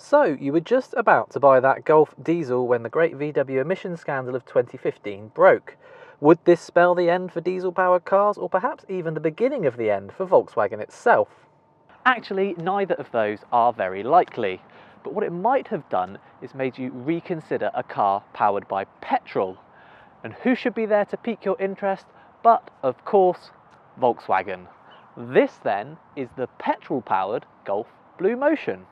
So, you were just about to buy that Golf diesel when the great VW emissions scandal of 2015 broke. Would this spell the end for diesel-powered cars, or perhaps even the beginning of the end for Volkswagen itself? Actually, neither of those are very likely. But what it might have done is made you reconsider a car powered by petrol. And who should be there to pique your interest but, of course, Volkswagen. This then is the petrol-powered Golf Bluemotion.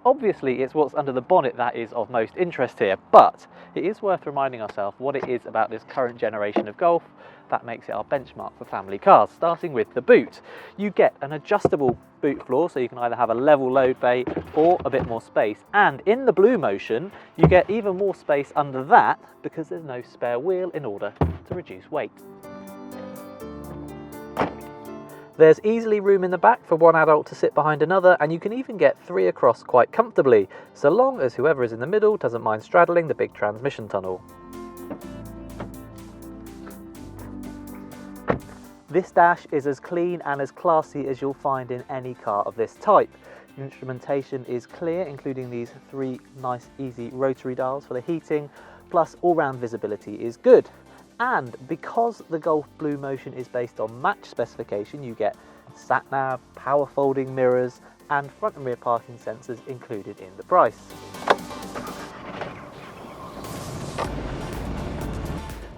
Obviously, it's what's under the bonnet that is of most interest here, but it is worth reminding ourselves what it is about this current generation of Golf that makes it our benchmark for family cars, starting with the boot. You get an adjustable boot floor, so you can either have a level load bay or a bit more space, and in the Bluemotion you get even more space under that because there's no spare wheel in order to reduce weight. There's easily room in the back for one adult to sit behind another, and you can even get three across quite comfortably, so long as whoever is in the middle doesn't mind straddling the big transmission tunnel. This dash is as clean and as classy as you'll find in any car of this type. The instrumentation is clear, including these three nice easy rotary dials for the heating, plus all-round visibility is good. And because the Golf Bluemotion is based on match specification, you get sat-nav, power folding mirrors and front and rear parking sensors included in the price.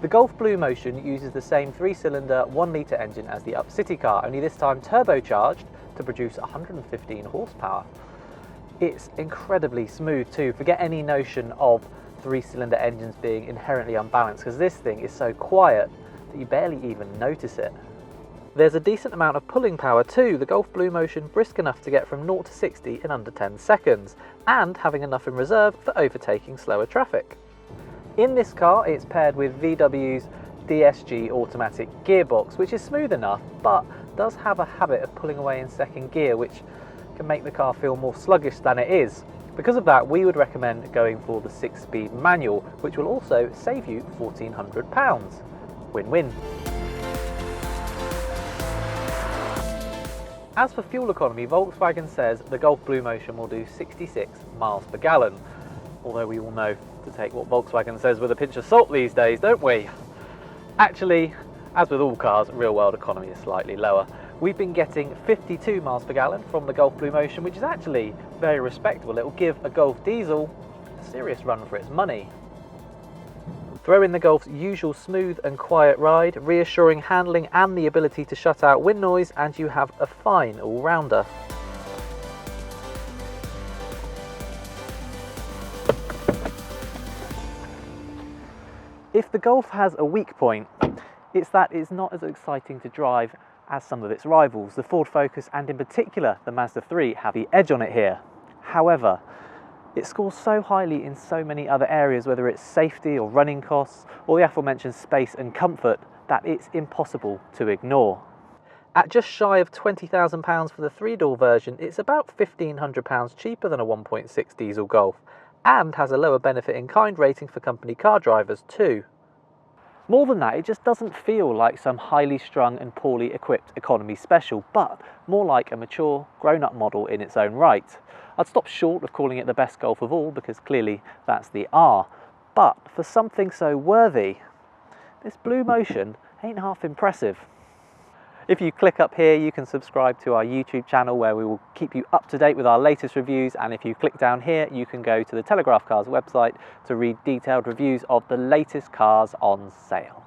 The Golf Bluemotion uses the same 3-cylinder 1-litre engine as the Up City car, only this time turbocharged to produce 115 horsepower. It's incredibly smooth too. Forget any notion of 3-cylinder engines being inherently unbalanced, because this thing is so quiet that you barely even notice it. There's a decent amount of pulling power too, the Golf Bluemotion brisk enough to get from 0 to 60 in under 10 seconds, and having enough in reserve for overtaking slower traffic. In this car it's paired with VW's DSG automatic gearbox, which is smooth enough but does have a habit of pulling away in second gear, which can make the car feel more sluggish than it is. Because of that, we would recommend going for the 6-speed manual, which will also save you £1,400. Win-win. As for fuel economy, Volkswagen says the Golf Bluemotion will do 66 miles per gallon. Although we all know to take what Volkswagen says with a pinch of salt these days, don't we? Actually, as with all cars, real-world economy is slightly lower. We've been getting 52 miles per gallon from the Golf Bluemotion, which is actually very respectable. It will give a Golf diesel a serious run for its money. Throw in the Golf's usual smooth and quiet ride, reassuring handling and the ability to shut out wind noise, and you have a fine all-rounder. If the Golf has a weak point, it's that it's not as exciting to drive as some of its rivals. The Ford Focus and in particular the Mazda 3 have the edge on it here. However, it scores so highly in so many other areas, whether it's safety or running costs or the aforementioned space and comfort, that it's impossible to ignore. At just shy of £20,000 for the 3-door version, it's about £1,500 cheaper than a 1.6 diesel Golf, and has a lower benefit in kind rating for company car drivers too. More than that, it just doesn't feel like some highly strung and poorly equipped economy special, but more like a mature, grown-up model in its own right. I'd stop short of calling it the best Golf of all, because clearly that's the R. But for something so worthy, this Bluemotion ain't half impressive. If you click up here, you can subscribe to our YouTube channel where we will keep you up to date with our latest reviews, and if you click down here, you can go to the Telegraph Cars website to read detailed reviews of the latest cars on sale.